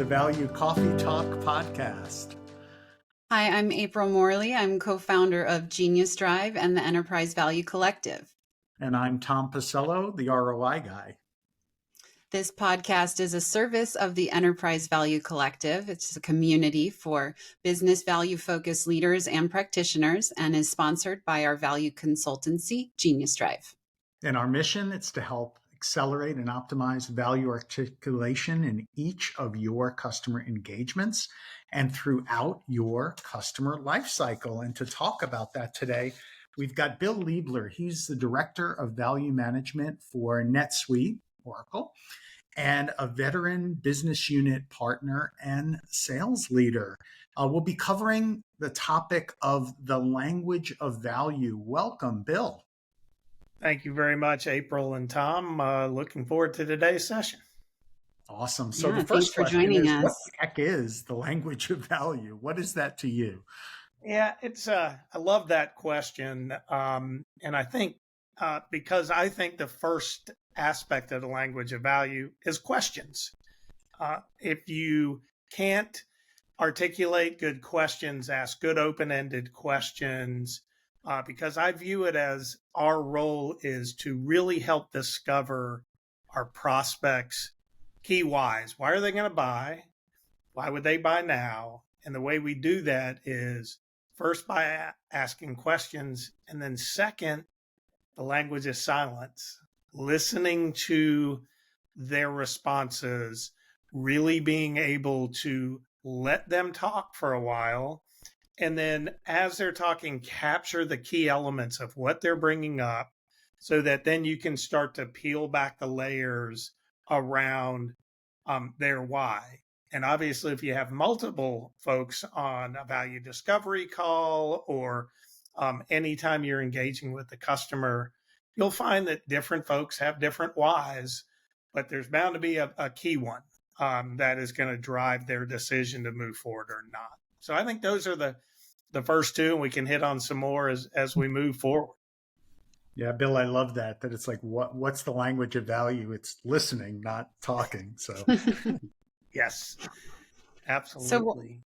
Value Coffee Talk podcast. Hi, I'm April Morley. I'm co-founder of Genius Drive and the Enterprise Value Collective. And I'm Tom Pacello, the ROI guy. This podcast is a service of the Enterprise Value Collective. It's a community for business value-focused leaders and practitioners and is sponsored by our value consultancy, Genius Drive. And our mission is to help accelerate and optimize value articulation in each of your customer engagements and throughout your customer lifecycle. And to talk about that today, we've got Bill Liebler. He's the Director of Value Management for NetSuite Oracle and a veteran business unit partner and sales leader. We'll be covering the topic of the language of value. Welcome, Bill. Thank you very much, April and Tom. Looking forward to today's session. Awesome. So Yeah, the first question is, joining us. what the heck is the language of value? What is that to you? Yeah, I love that question. And I think because I think the first aspect of the language of value is questions. If you can't articulate good questions, ask good open-ended questions, because I view it as our role is to really help discover our prospects' key whys. Why are they going to buy? Why would they buy now? And the way we do that is first by asking questions, and then second, the language of silence, listening to their responses, really being able to let them talk for a while. And then as they're talking, capture the key elements of what they're bringing up so that then you can start to peel back the layers around their why. And obviously, if you have multiple folks on a value discovery call or anytime you're engaging with the customer, you'll find that different folks have different whys, but there's bound to be a key one that is going to drive their decision to move forward or not. So I think those are the first two, and we can hit on some more as we move forward. Yeah, Bill, I love that it's like, what's the language of value? It's listening, not talking. So yes, absolutely.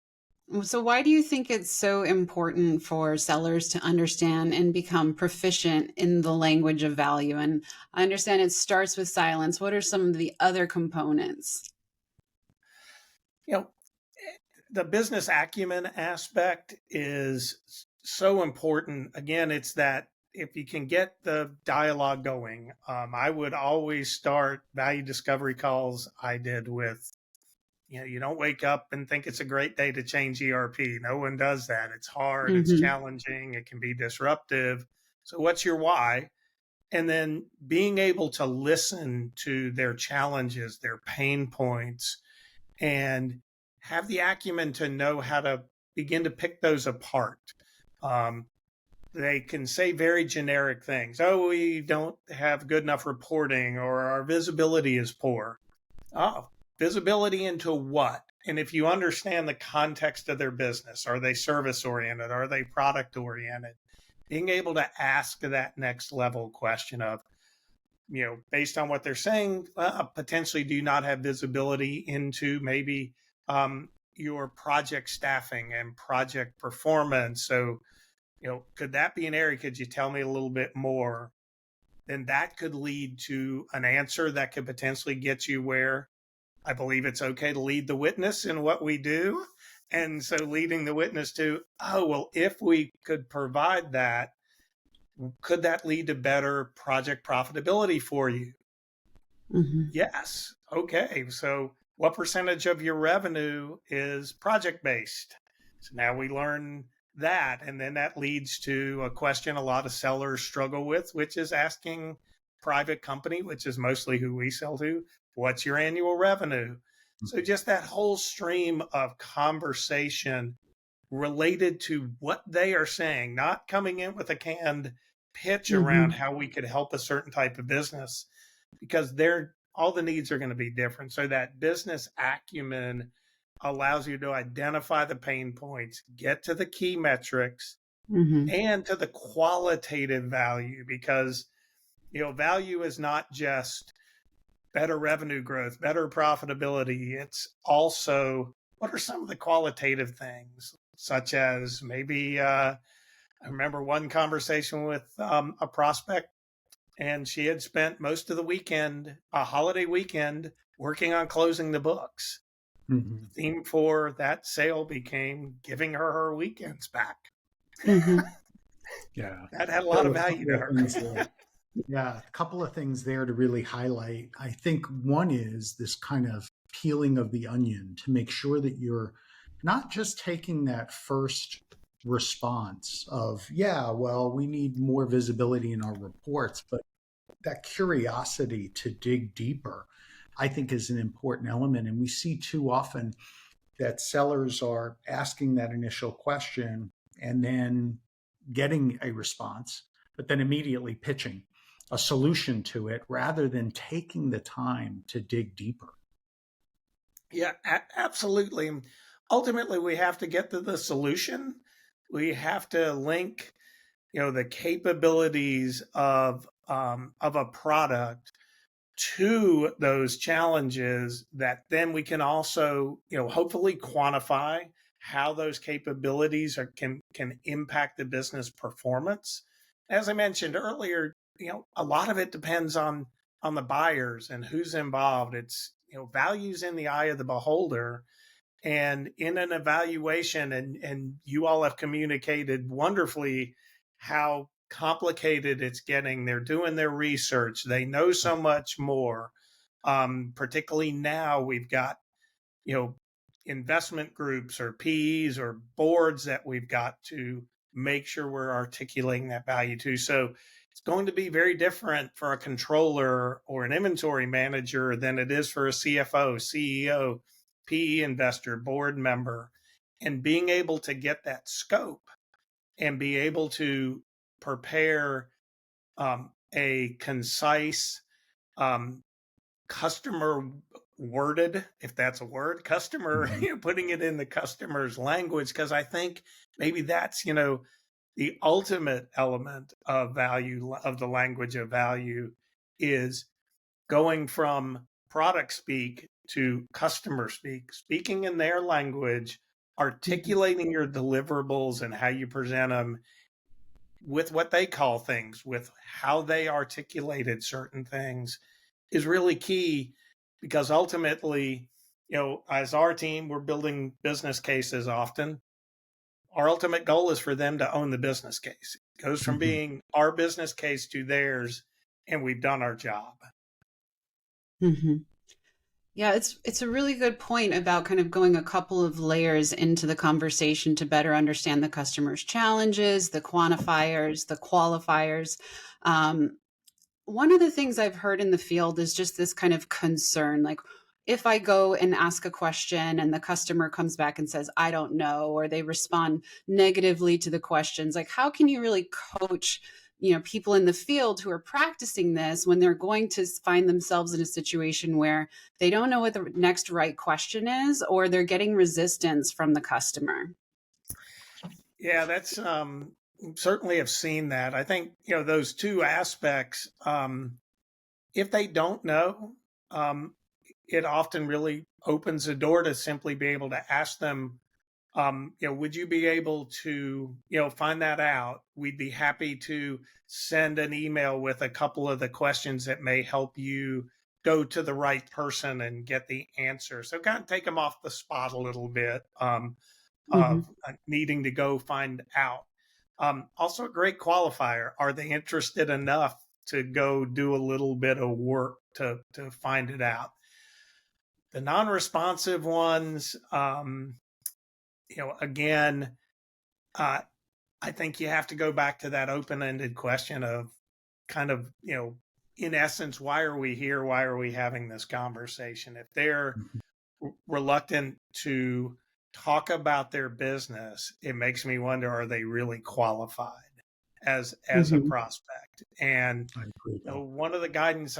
So why do you think it's so important for sellers to understand and become proficient in the language of value? And I understand it starts with silence. What are some of the other components? The business acumen aspect is so important. Again, it's that if you can get the dialogue going, I would always start value discovery calls I did with, you don't wake up and think it's a great day to change ERP. No one does that. It's hard. It's challenging. It can be disruptive. So what's your why? And then being able to listen to their challenges, their pain points, and have the acumen to know how to begin to pick those apart. They can say very generic things. Oh, we don't have good enough reporting, or our visibility is poor. Oh, visibility into what? And if you understand the context of their business, are they service oriented? Are they product oriented? Being able to ask that next level question of, based on what they're saying, potentially do you not have visibility into maybe your project staffing and project performance. So, could that be an area? Could you tell me a little bit more? Then that could lead to an answer that could potentially get you where I believe it's okay to lead the witness in what we do. And so leading the witness to, if we could provide that, could that lead to better project profitability for you? Mm-hmm. Yes. Okay. So what percentage of your revenue is project-based? So now we learn that, and then that leads to a question a lot of sellers struggle with, which is asking private company, which is mostly who we sell to, what's your annual revenue? So just that whole stream of conversation related to what they are saying, not coming in with a canned pitch around how we could help a certain type of business, because all the needs are going to be different. So that business acumen allows you to identify the pain points, get to the key metrics, and to the qualitative value, because value is not just better revenue growth, better profitability. It's also what are some of the qualitative things, such as maybe I remember one conversation with a prospect, and she had spent most of the weekend, a holiday weekend, working on closing the books. The Mhm. theme for that sale became giving her weekends back. Mm-hmm. Yeah. That had a lot of So a value couple to of her. things there. Yeah, a couple of things there to really highlight. I think one is this kind of peeling of the onion to make sure that you're not just taking that first response of, yeah, well, we need more visibility in our reports, but that curiosity to dig deeper, I think, is an important element. And we see too often that sellers are asking that initial question and then getting a response, but then immediately pitching a solution to it rather than taking the time to dig deeper. Yeah, absolutely. Ultimately, we have to get to the solution. We have to link, the capabilities of a product to those challenges that then we can also, hopefully quantify how those capabilities can impact the business performance. As I mentioned earlier, a lot of it depends on the buyers and who's involved. It's, values in the eye of the beholder. And in an evaluation, and you all have communicated wonderfully how complicated it's getting. They're doing their research. They know so much more. Particularly now, we've got you know investment groups or PEs or boards that we've got to make sure we're articulating that value to. So it's going to be very different for a controller or an inventory manager than it is for a CFO, CEO, PE investor, board member. And being able to get that scope and be able to prepare a concise, um, customer worded, if that's a word, customer, Mhm. putting it in the customer's language. Because I think maybe that's, the ultimate element of value, of the language of value, is going from product speak to customer speak, speaking in their language, articulating your deliverables and how you present them with what they call things, with how they articulated certain things, is really key. Because ultimately, as our team, we're building business cases often. Our ultimate goal is for them to own the business case. It goes from Mhm. being our business case to theirs, and we've done our job. Mm-hmm. Yeah, it's a really good point about kind of going a couple of layers into the conversation to better understand the customer's challenges, the quantifiers, the qualifiers. Um, One of the things I've heard in the field is just this kind of concern, like if I go and ask a question and the customer comes back and says, I don't know, or they respond negatively to the questions, like how can you really coach, people in the field who are practicing this when they're going to find themselves in a situation where they don't know what the next right question is, or they're getting resistance from the customer? Yeah, that's certainly have seen that. I think, those two aspects, if they don't know, um, it often really opens the door to simply be able to ask them, would you be able to, find that out? We'd be happy to send an email with a couple of the questions that may help you go to the right person and get the answer. So kind of take them off the spot a little bit, Mm-hmm. of needing to go find out. Also, a great qualifier. Are they interested enough to go do a little bit of work to find it out? The non-responsive ones, again, uh, I think you have to go back to that open-ended question of kind of, in essence, why are we here? Why are we having this conversation? If they're reluctant to talk about their business, it makes me wonder, are they really qualified as a Mm-hmm. prospect? And I agree, Bill. one of the guidance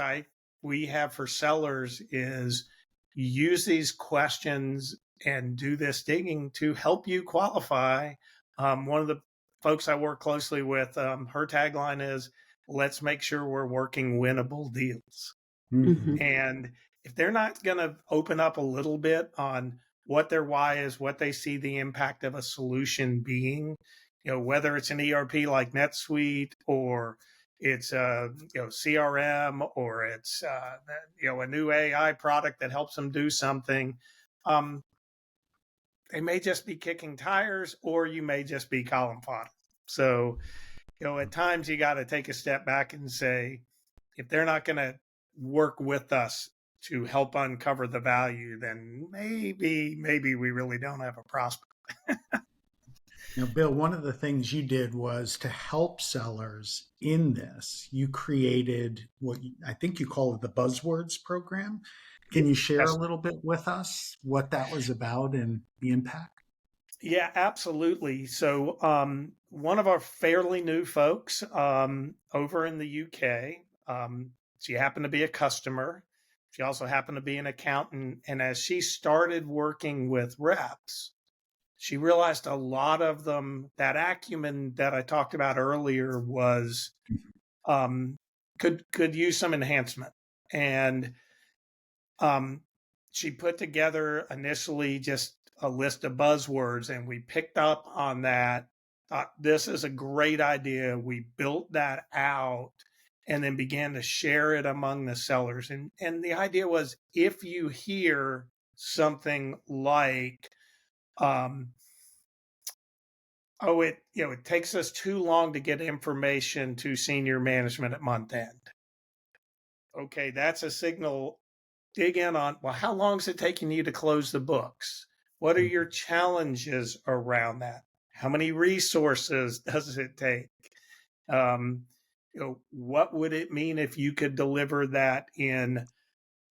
we have for sellers is use these questions and do this digging to help you qualify. One of the folks I work closely with, her tagline is, let's make sure we're working winnable deals. Mhm. Mhm. And if they're not going to open up a little bit on what their why is, what they see the impact of a solution being, whether it's an ERP like NetSuite, or it's a CRM, or it's a new AI product that helps them do something, um, they may just be kicking tires, or you may just be column fodder. So at times you got to take a step back and say, if they're not going to work with us to help uncover the value, then maybe we really don't have a prospect. Now, Bill, one of the things you did was to help sellers in this. You created I think you call it the Buzzwords program. Can you share a Yes. little bit with us what that was about and the impact? Yeah, absolutely. So one of our fairly new folks over in the UK, she happened to be a customer. She also happened to be an accountant. And as she started working with reps, she realized a lot of them, that acumen that I talked about earlier, was um, could use some enhancement. And um, she put together initially just a list of buzzwords, and we picked up on that. Thought this is a great idea. We built that out, and then began to share it among the sellers. And the idea was, if you hear something like, um, oh, it takes us too long to get information to senior management at month end. Okay, that's a signal. Dig in on, well, how long is it taking you to close the books? What are your challenges around that? How many resources does it take? Um, what would it mean if you could deliver that in,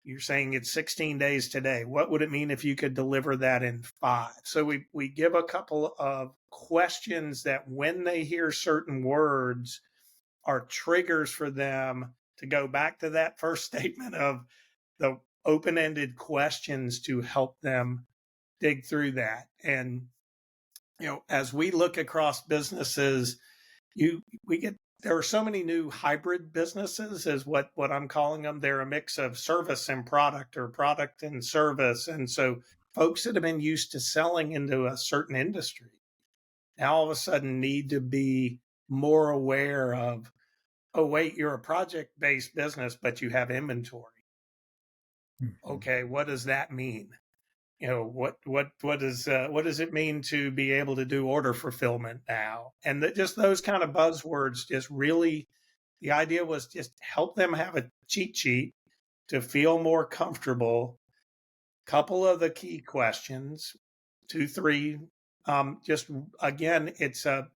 you're saying it's 16 days today. What would it mean if you could deliver that in 5? So we give a couple of questions that, when they hear certain words, are triggers for them to go back to that first statement of the open-ended questions to help them dig through that. And as we look across businesses, we get, there are so many new hybrid businesses, is what I'm calling them. They're a mix of service and product, or product and service. And so folks that have been used to selling into a certain industry now all of a sudden need to be more aware of, oh wait, you're a project-based business, but you have inventory. Mhm. Okay, what does that mean? What does it mean to be able to do order fulfillment now? And just those kind of buzzwords, just really, the idea was just help them have a cheat sheet to feel more comfortable. Couple of the key questions, 2 3, just again, it's a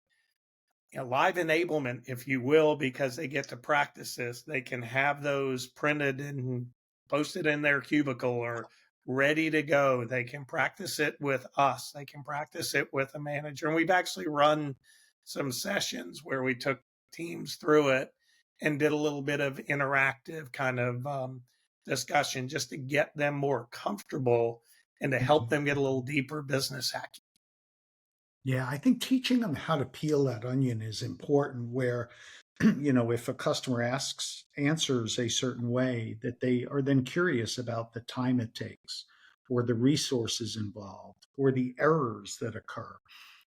live enablement, if you will, because they get to practice this. They can have those printed and posted in their cubicle, or ready to go. They can practice it with us. They can practice it with a manager. And we've actually run some sessions where we took teams through it and did a little bit of interactive kind of discussion, just to get them more comfortable and to help them get a little deeper business acumen. Yeah, I think teaching them how to peel that onion is important where, if a customer answers a certain way, that they are then curious about the time it takes, or the resources involved, or the errors that occur,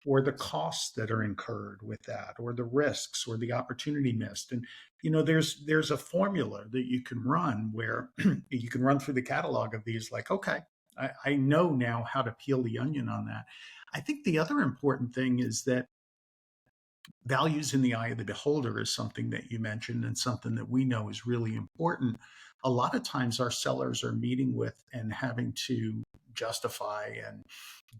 or the costs that are incurred with that, or the risks, or the opportunity missed. And there's a formula that you can run where you can run through the catalog of these, like, okay, I know now how to peel the onion on that. I think the other important thing is that values in the eye of the beholder is something that you mentioned, and something that we know is really important. A lot of times our sellers are meeting with and having to justify and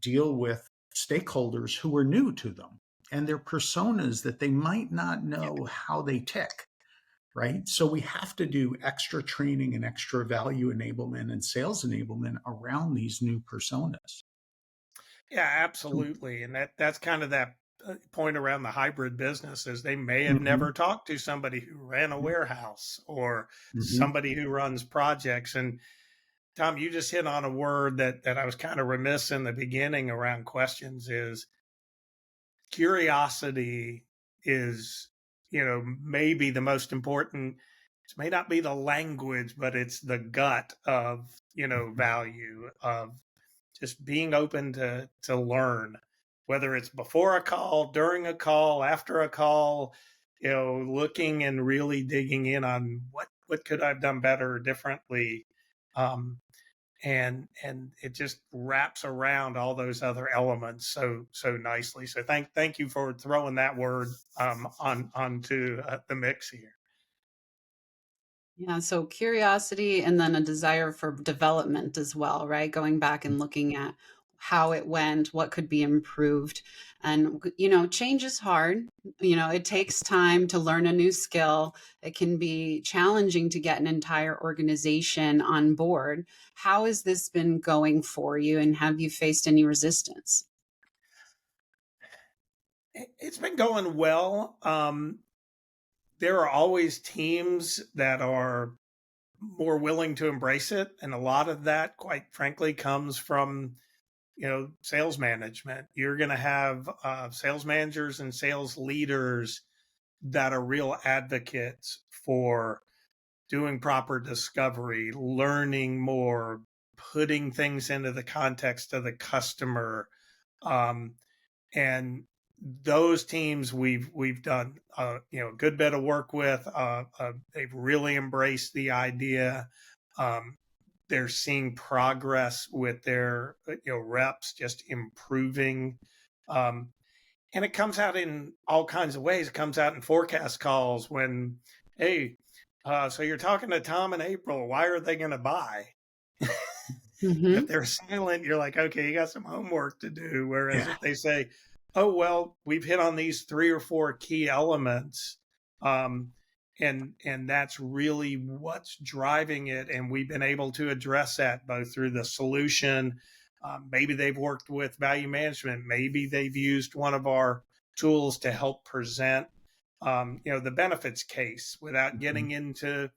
deal with stakeholders who are new to them, and their personas that they might not know how they tick, right? So we have to do extra training and extra value enablement and sales enablement around these new personas. Yeah, absolutely. And that's kind of that point around the hybrid businesses. They may have Mhm. never talked to somebody who ran a warehouse, or Mhm. somebody who runs projects. And Tom, you just hit on a word that I was kind of remiss in the beginning around questions, is curiosity is, maybe the most important. it may not be the language, but it's the gut of, value of just being open to learn, whether it's before a call, during a call, after a call, looking and really digging in on what could I've done better or differently. Um, and it just wraps around all those other elements so nicely. So thank you for throwing that word onto the mix here. Yeah, so curiosity and then a desire for development as well, right? Going back and looking at how it went, what could be improved. And, change is hard. It takes time to learn a new skill. It can be challenging to get an entire organization on board. How has this been going for you, and have you faced any resistance? It's been going well. There are always teams that are more willing to embrace it, and a lot of that, quite frankly, comes from sales management. You're going to have sales managers and sales leaders that are real advocates for doing proper discovery, learning more, putting things into the context of the customer. Um, and those teams we've done a good bit of work with. They've really embraced the idea. They're seeing progress with their reps, just improving. Um, and it comes out in all kinds of ways. It comes out in forecast calls when, hey, so you're talking to Tom and April. Why are they going to buy? If Hmm. they're silent, you're like, okay, you got some homework to do. Whereas Yeah. if they say, oh, well, we've hit on these 3 or 4 key elements, um, and that's really what's driving it, and we've been able to address that both through the solution. Maybe they've worked with value management. Maybe they've used one of our tools to help present, the benefits case without Mhm. getting into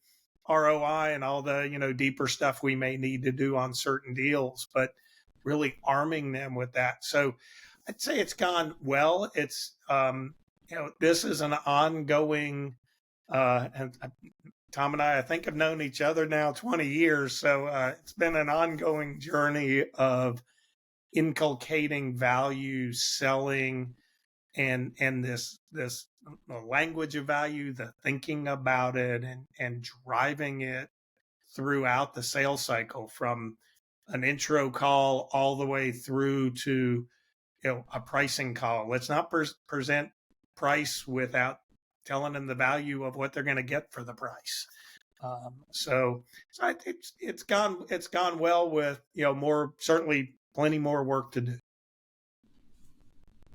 ROI and all the deeper stuff we may need to do on certain deals, but really arming them with that. So I'd say it's gone well. It's this is an ongoing and Tom and I think have known each other now 20 years, so it's been an ongoing journey of inculcating value, selling, and this language of value, the thinking about it, and driving it throughout the sales cycle from an intro call all the way through to a pricing call. Let's not present price without telling them the value of what they're going to get for the price. So it's gone well with more, certainly plenty more work to do.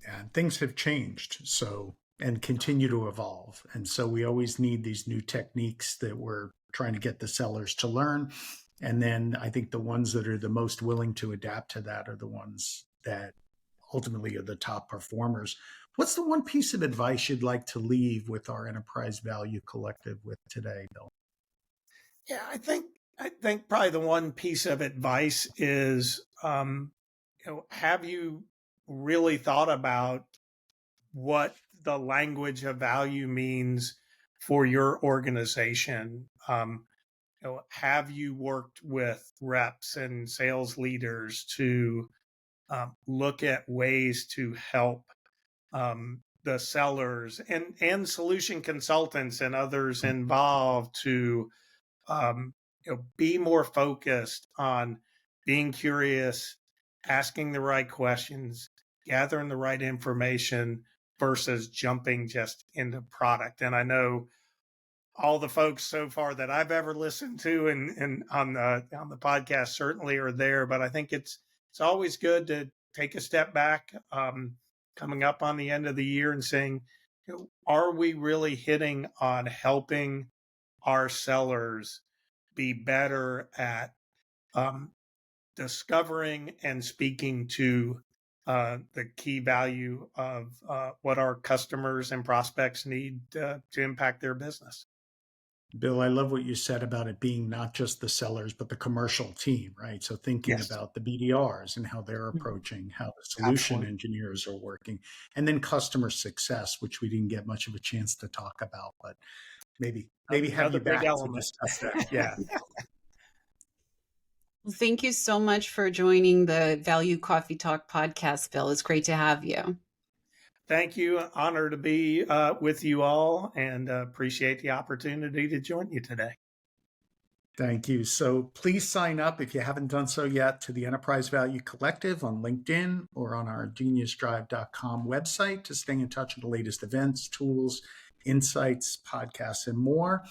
And things have changed, so, and continue to evolve. And so we always need these new techniques that we're trying to get the sellers to learn. And then I think the ones that are the most willing to adapt to that are the ones that ultimately are the top performers. What's the one piece of advice you'd like to leave with our Enterprise Value Collective with today, Bill? Yeah, I think probably the one piece of advice is, have you really thought about what the language of value means for your organization? Have you worked with reps and sales leaders to look at ways to help the sellers and solution consultants and others involved to be more focused on being curious, asking the right questions, gathering the right information versus jumping just into product? And I know all the folks so far that I've ever listened to and on the podcast certainly are there, but I think it's always good to take a step back, coming up on the end of the year and saying, are we really hitting on helping our sellers be better at um, discovering and speaking to the key value of what our customers and prospects need to impact their business? Bill, I love what you said about it being not just the sellers, but the commercial team, right? So thinking Yes, about the BDRs and how they're Mhm. approaching, how the solution Absolutely. engineers are working, and then customer success, which we didn't get much of a chance to talk about. But maybe have Another you big back to element. discuss that. Yeah. Well, thank you so much for joining the Value Coffee Talk podcast, Bill. It's great to have you. Thank you. Honor to be with you all, and appreciate the opportunity to join you today. Thank you. So please sign up if you haven't done so yet to the Enterprise Value Collective on LinkedIn or on our geniusdrive.com website to stay in touch with the latest events, tools, insights, podcasts, and more.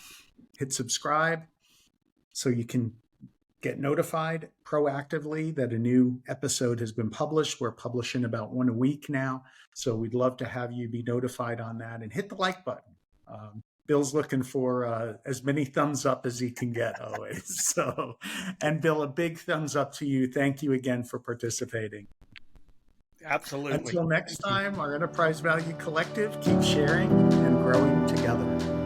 Hit subscribe so you can get notified proactively that a new episode has been published. We're publishing about one a week now. So we'd love to have you be notified on that, and hit the like button. Bill's looking for as many thumbs up as he can get always. So, and Bill, a big thumbs up to you. Thank you again for participating. Absolutely. Until next time, our Enterprise Value Collective, keep sharing and growing together.